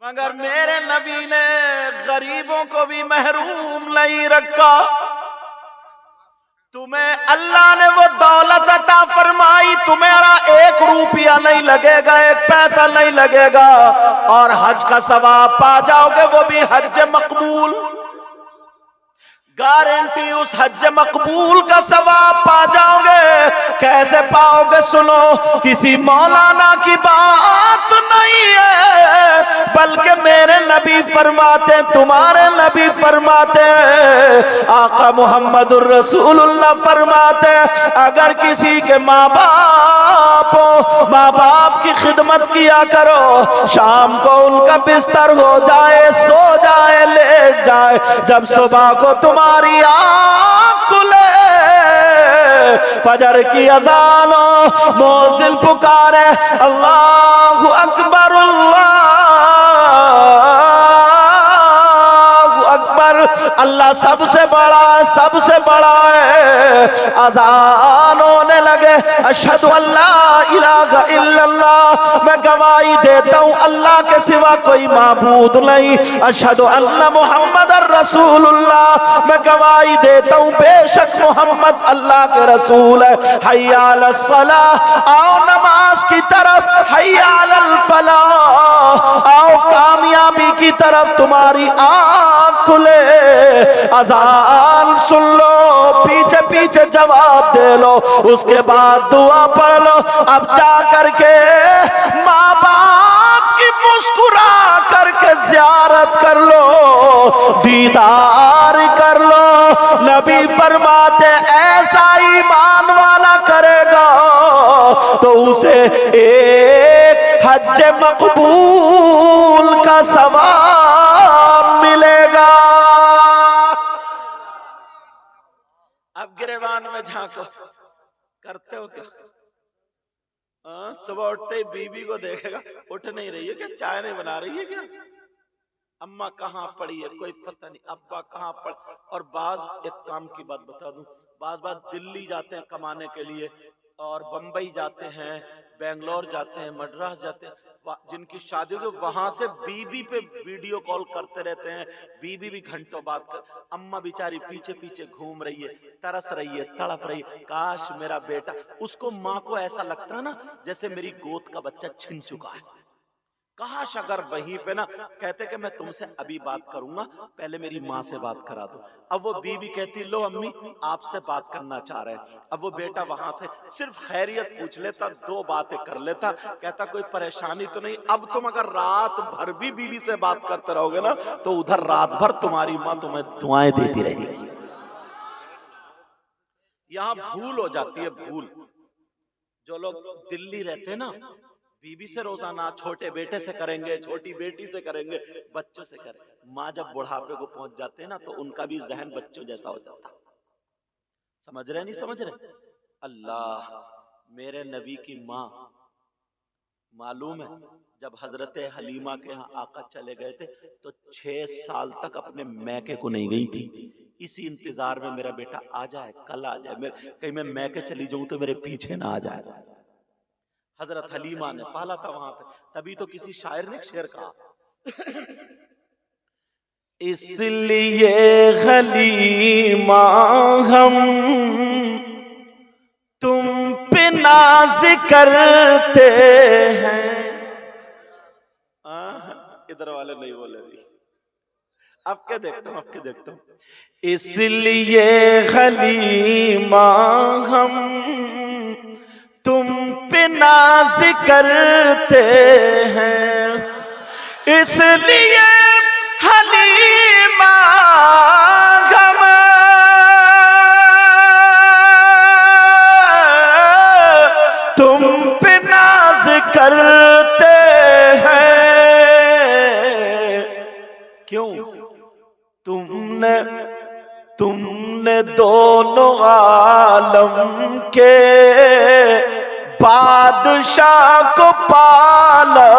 मगर मेरे नबी ने गरीबों को भी महरूम नहीं रखा। तुम्हें अल्लाह ने वो दौलत अता फरमाई, तुम्हारा 1 रुपया नहीं लगेगा, 1 पैसा नहीं लगेगा, और हज का सवाब पा जाओगे, वो भी हज मकबूल। गारंटी, उस हज मकबूल का सवाब पा जाओगे। कैसे पाओगे? सुनो, किसी मौलाना की बात नहीं है, बल्कि मेरे नबी फरमाते, तुम्हारे नबी फरमाते, आका मुहम्मदुर रसूलुल्लाह फरमाते, अगर किसी के माँ बाप हो, माँ बाप की खिदमत किया करो। शाम को उनका बिस्तर हो जाए, सो जाए, लेट जाए, जब सुबह को तुम्हारी आँख खुले, फजर की अज़ान हो, मोज़िन पुकारे अल्लाहु अकबर, अल्लाह सबसे बड़ा, सबसे बड़ा है। अज़ान होने लगे, अशहदु अल्ला इलाहा इल्लल्लाह, मैं गवाही देता हूँ अल्लाह के सिवा कोई माबूद नहीं। अशहदु अन्ना मुहम्मदर रसूलुल्लाह, मैं गवाही देता हूँ बेशक मोहम्मद अल्लाह के रसूल है। हय्या अलस सलाह, आओ नमाज की तरफ, हय्या अलल फलाह, आओ कामयाबी की तरफ, तुम्हारी आँख खुले। अज़ान सुन लो, पीछे पीछे जवाब दे लो, उसके बाद दुआ पढ़ लो। अब जा करके माँ बाप की मुस्कुरा करके ज़ियारत कर लो, दीदार कर लो। नबी फरमाते, ऐसा ईमान वाला करेगा तो उसे 1 हज मकबूल का सवाब मिलेगा। अब गिरेबान में झांको, करते हो क्या? सुबह उठते ही बीवी को देखेगा, उठ नहीं रही है क्या, चाय नहीं बना रही है क्या, अम्मा कहाँ पड़ी है कोई पता नहीं, अब्बा कहाँ पड़। और बाज एक काम की बात बता दूं, बाज दिल्ली जाते हैं कमाने के लिए, और बंबई जाते हैं, बेंगलोर जाते हैं, मद्रास जाते हैं, जिनकी शादी हो वहां से बीबी पे वीडियो कॉल करते रहते हैं। बीबी भी घंटों बात कर, अम्मा बेचारी पीछे पीछे घूम रही है, तरस रही है, तड़प रही है, काश मेरा बेटा। उसको माँ को ऐसा लगता है ना जैसे मेरी गोद का बच्चा छिन चुका है। काश अगर वहीं पे ना कहते कि मैं तुमसे अभी बात करूंगा, पहले मेरी माँ से बात करा दो। अब वो बीवी कहती, लो अम्मी आपसे बात करना चाह रहे हैं। अब वो बेटा वहां से सिर्फ खैरियत पूछ लेता, 2 बातें कर लेता, कहता कोई परेशानी तो नहीं। अब तुम अगर रात भर भी बीवी से बात करते रहोगे ना, तो उधर रात भर तुम्हारी माँ तुम्हें दुआएं देती रहेगी। यहाँ भूल हो जाती है, भूल। जो लोग दिल्ली रहते हैं ना, बीवी से रोजाना, छोटे बेटे से करेंगे, छोटी बेटी से करेंगे, बच्चों से करेंगे। माँ जब बुढ़ापे को पहुंच जाते हैं ना, तो उनका भी जहन बच्चों जैसा हो जाता। समझ रहे नहीं समझ रहे? अल्लाह, मेरे नबी की माँ, मालूम है जब हजरत हलीमा के यहाँ आका चले गए थे, तो 6 साल तक अपने मैके को नहीं गई थी। इसी इंतजार में मेरा बेटा आ जाए, कल आ जाए, कहीं मैं मैके चली जाऊं तो मेरे पीछे ना आ जाए। हजरत हलीमा ने पाला था वहां पे, तभी तो किसी शायर ने शेर कहा, इसलिए हलीमा हम तुम पे नाज करते हैं। इधर वाले नहीं बोले अभी, अब क्या देखता हूं, अब क्या देखता हूं। इसलिए हलीमा हम तुम पे नाज करते हैं, इसलिए हलीमा हम तुम पे नाज करते हैं। क्यों? तुमने दोनों आलम के बादशाह को पाला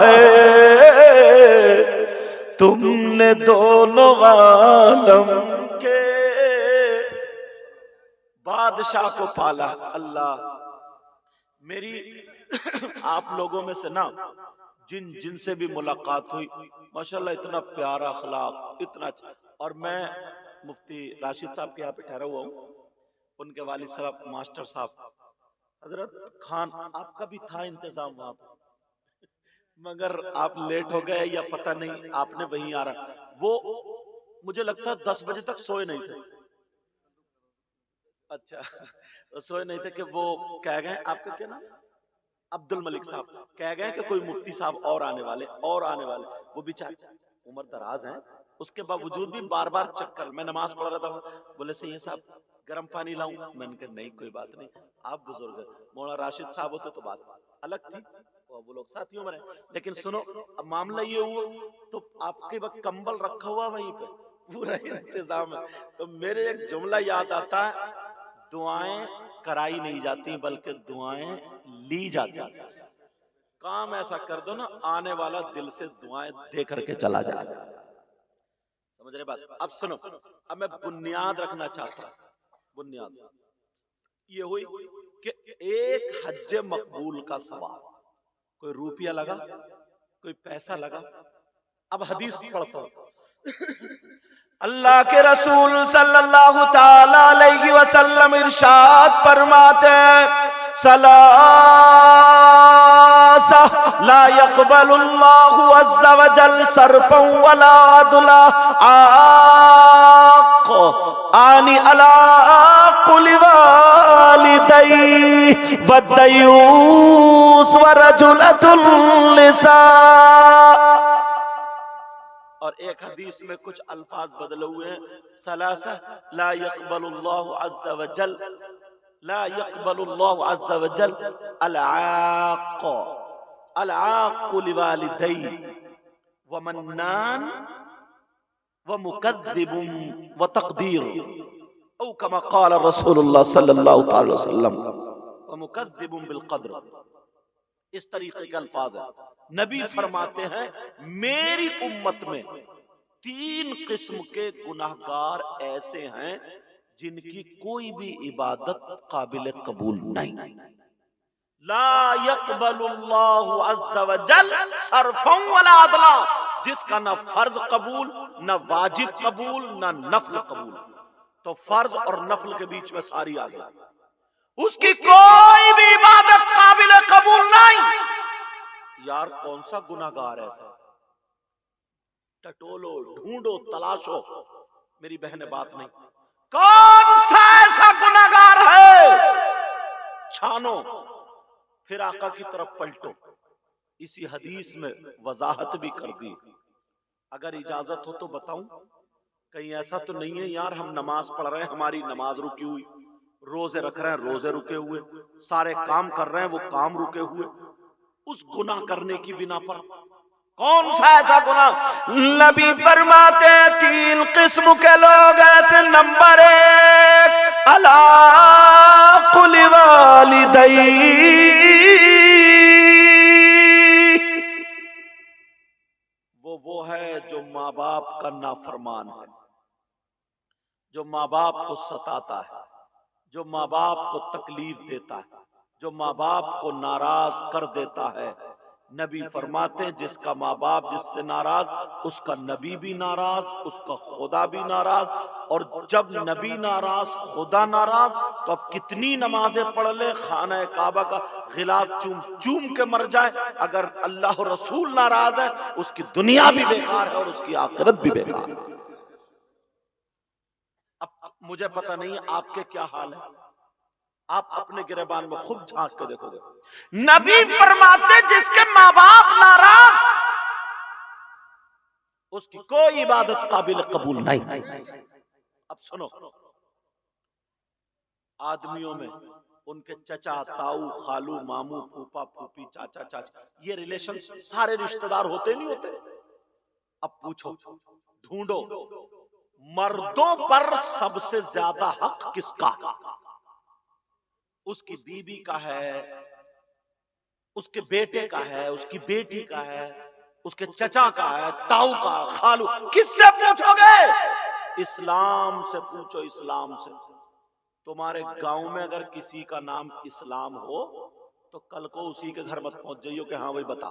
है, तुमने दोनों आलम के बादशाह को पाला। अल्लाह, मेरी आप लोगों में से ना जिन जिनसे भी मुलाकात हुई माशाल्लाह इतना प्यारा अखलाक, इतना अच्छा। और मैं मुफ्ती राशिद साहब के यहाँ पे ठहरा हुआ हूँ, उनके वालिद साहब मास्टर साहब हजरत खान, आपका भी था इंतजाम वहां पर, मगर आप लेट हो गए या पता नहीं, आपने वहीं आ रहा, वो मुझे लगता है 10 बजे तक सोए नहीं थे। अच्छा तो सोए नहीं थे कि वो कह गए, आपका क्या नाम, अब्दुल मलिक साहब कह गए कि कोई मुफ्ती साहब और आने वाले, और आने वाले। वो बेचारे उम्र दराज हैं, उसके बावजूद भी बार बार चक्कर, मैं नमाज पढ़ रहा था, बोले सही है साहब गर्म पानी लाऊं, मैंने कहा नहीं कोई बात नहीं, आप बुजुर्ग, मौलाना राशिद साहब होते तो बात अलग थी, वो लोग साथियों में रहे। लेकिन सुनो, अब मामला ये हुआ तो आपके वक्त कंबल रखा हुआ वहीं पे, पूरा इंतजाम है। तो मेरे एक जुमला याद आता है, दुआएं कराई नहीं जाती बल्कि दुआएं ली जाती। काम ऐसा कर दो ना, आने वाला दिल से दुआएं दे करके चला जाए। समझ रहे बात? अब सुनो, अब मैं बुनियाद रखना चाहता हूं। बुनियाद ये हुई कि एक हज मकबूल का सवाब, कोई रुपया लगा, कोई पैसा लगा। अब हदीस पढ़ता हूं। अल्लाह के रसूल सल्लल्लाहु ताला अलैहि वसल्लम इरशाद फरमाते हैं, सलासा ला यक़बलुल्लाहु अज़्ज़ा व जल सरफन वला अदला, आक़ आनी अला कुलि वालिदै वद्दयूस व रजुलतुल निसा। और एक हदीस में कुछ अल्फाज बदले हुए हैं, सलासा ला यक़बलुल्लाहु अज़्ज़ा व जल, ला यक़बलुल्लाहु अज़्ज़ा व जल अल-आक़, अल-आक़ लिवालिदै व मन्नान व मुकद्दिबुन व तक़दीर, औ कमा क़ाल रसूलुल्लाह सल्लल्लाहु अलैहि वसल्लम व मुकद्दिबुन बिल क़द्र। इस तरीके के अल्फाज है। नबी फरमाते हैं मेरी उम्मत में 3 किस्म के गुनाहगार ऐसे हैं जिनकी कोई भी इबादत काबिल कबूल नहीं। ला यक़बलुल्लाहु अज़्ज़ा व जल सरफन वला अदला, जिसका न फर्ज कबूल, न वाजिब कबूल, न नफल कबूल। तो फर्ज और नफल के बीच में सारी आ गई, उसकी कोई भी इबादत काबिल कबूल नहीं। यार कौन सा गुनाहगार ऐसा, टटोलो, ढूंढो, तलाशो, मेरी बहन बात नहीं, कौन सा ऐसा गुनाहगार है, छानो, फिर आका की तरफ पलटो। इसी हदीस में वजाहत भी कर दी। अगर इजाजत हो तो बताऊं, कहीं ऐसा तो नहीं है यार हम नमाज पढ़ रहे हैं, हमारी नमाज रुकी हुई, रोजे रख रहे हैं, रोजे रुके हुए, सारे काम कर रहे हैं, वो काम रुके हुए, उस गुनाह करने की बिना पर कौन सा ऐसा गुनाह। नबी फरमाते 3 किस्म के लोग ऐसे, नंबर 1 अला कुलि वालिदै, वो है जो माँ बाप का नाफरमान है, जो माँ बाप को सताता है, जो माँ बाप को तकलीफ देता है, जो माँ बाप को नाराज कर देता है। नबी फरमाते हैं जिसका माँ बाप जिससे नाराज, उसका नबी भी नाराज, उसका खुदा भी नाराज। और जब नबी नाराज, खुदा नाराज, तो अब कितनी नमाजें पढ़ ले, खाना काबा का गिलाफ चूम चूम के मर जाए, अगर अल्लाह रसूल नाराज है उसकी दुनिया भी बेकार है और उसकी आखिरत भी बेकार है। अब मुझे पता नहीं है आपके क्या हाल है, आप अपने गिरबान में खूब झांक के देखोगे। नबी फरमाते जिसके माँ बाप नाराज, उसकी कोई इबादत काबिल कबूल नहीं। अब सुनो, आदमियों में उनके चचा, ताऊ, खालू, मामू, फूफा, फूफी, चाचा, चाचा, ये रिलेशन सारे रिश्तेदार होते नहीं होते। अब पूछो, ढूंढो, मर्दों पर सबसे ज्यादा हक किसका? उसकी बीबी का है, उसके बेटे का है, उसकी बेटी का है, उसके चचा का है, ताऊ का, खालू, किससे पूछोगे? इस्लाम से पूछो, इस्लाम से। तुम्हारे गांव में अगर किसी का नाम इस्लाम हो तो कल को उसी के घर मत पहुंच जाइयो कि हाँ भाई बता।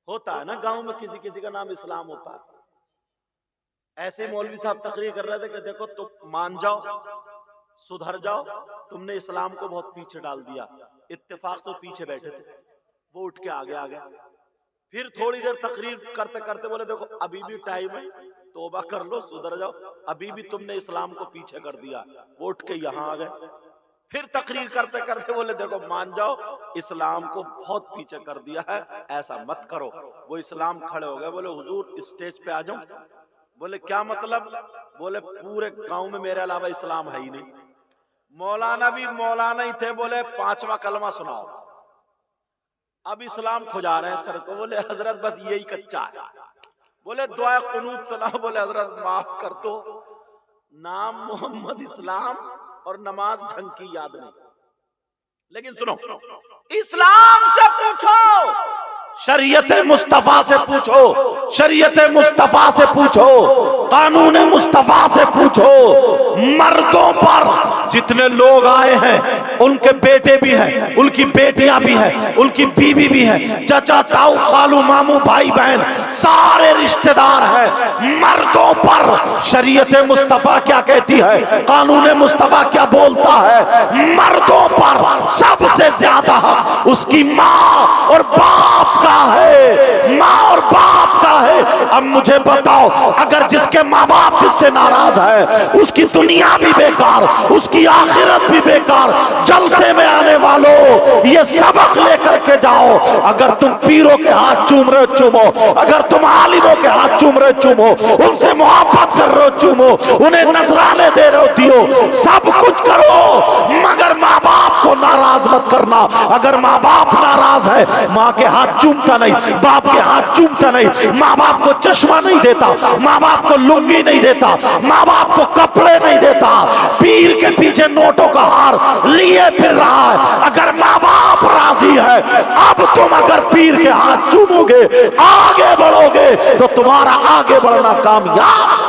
होता है ना गांव में, किसी किसी का नाम इस्लाम होता है। ऐसे मौलवी साहब तकरीर कर रहे थे कि देखो तुम मान जाओ, सुधर जाओ, तुमने इस्लाम को बहुत पीछे डाल दिया। इत्तेफाक तो पीछे बैठे थे, वो उठ के आगे आ गया। फिर थोड़ी देर तकरीर करते करते बोले देखो अभी भी टाइम है, तौबा कर लो, सुधर जाओ, अभी भी तुमने इस्लाम को पीछे कर दिया। वो उठ के यहाँ आ गए। फिर तकरीर करते करते बोले देखो मान जाओ, इस्लाम को बहुत पीछे कर दिया है, ऐसा मत करो। वो इस्लाम खड़े हो गए, बोले हुजूर स्टेज पे आ जाओ। बोले क्या मतलब? बोले पूरे गांव में मेरे अलावा इस्लाम है ही नहीं। मौलाना भी मौलाना ही थे, बोले 5वां कलमा सुनाओ। अब इस्लाम खुजा रहे हैं सर को। बोले हजरत बस यही कच्चा है। बोले दुआ कुनूत सुनाओ। बोले हजरत माफ कर दो, नाम मोहम्मद इस्लाम और नमाज ढंग की याद नहीं। लेकिन सुनो, इस्लाम से पूछो, शरीयत मुस्तफा से पूछो, शरीयत मुस्तफा से पूछो, कानून मुस्तफा से पूछो। मर्दों पर जितने लोग आए हैं उनके बेटे भी हैं, उनकी बेटियां भी हैं, उनकी बीवी भी हैं, चाचा ताऊ खालू मामू भाई बहन सारे रिश्तेदार हैं। मर्दों पर शरीयत मुस्तफा क्या कहती है, कानून मुस्तफा क्या बोलता है? मर्दों पर सबसे ज्यादा हक उसकी माँ और बाप का है, माँ और बाप का है। अब मुझे बताओ, अगर जिसके माँ बाप जिससे नाराज है उसकी दुनिया भी बेकार, उसकी आखिरत भी बेकार। जलसे में आने वालों ये सबक लेकर के जाओ। अगर तुम पीरों के हाथ चूम रहे चूमो, अगर तुम आलिमों के हाथ चूम रहे चूमो, उनसे मोहब्बत कर रहे चूमो, उन्हें नजराने दे रहे दियो, सब कुछ करो, मगर माँ बाप को नाराज मत करना। अगर माँ बाप नाराज है, माँ के हाथ चूमता नहीं, बाप के हाथ चूमता नहीं, माँ बाप को चश्मा नहीं देता, माँ बाप को लुंगी नहीं देता, माँ बाप को कपड़े नहीं देता, पीर के पीछे नोटों का हार लिए फिर रहा है। अगर माँ बाप राजी है, अब तुम अगर पीर के हाथ चूमोगे, आगे बढ़ोगे, तो तुम्हारा आगे बढ़ना कामयाब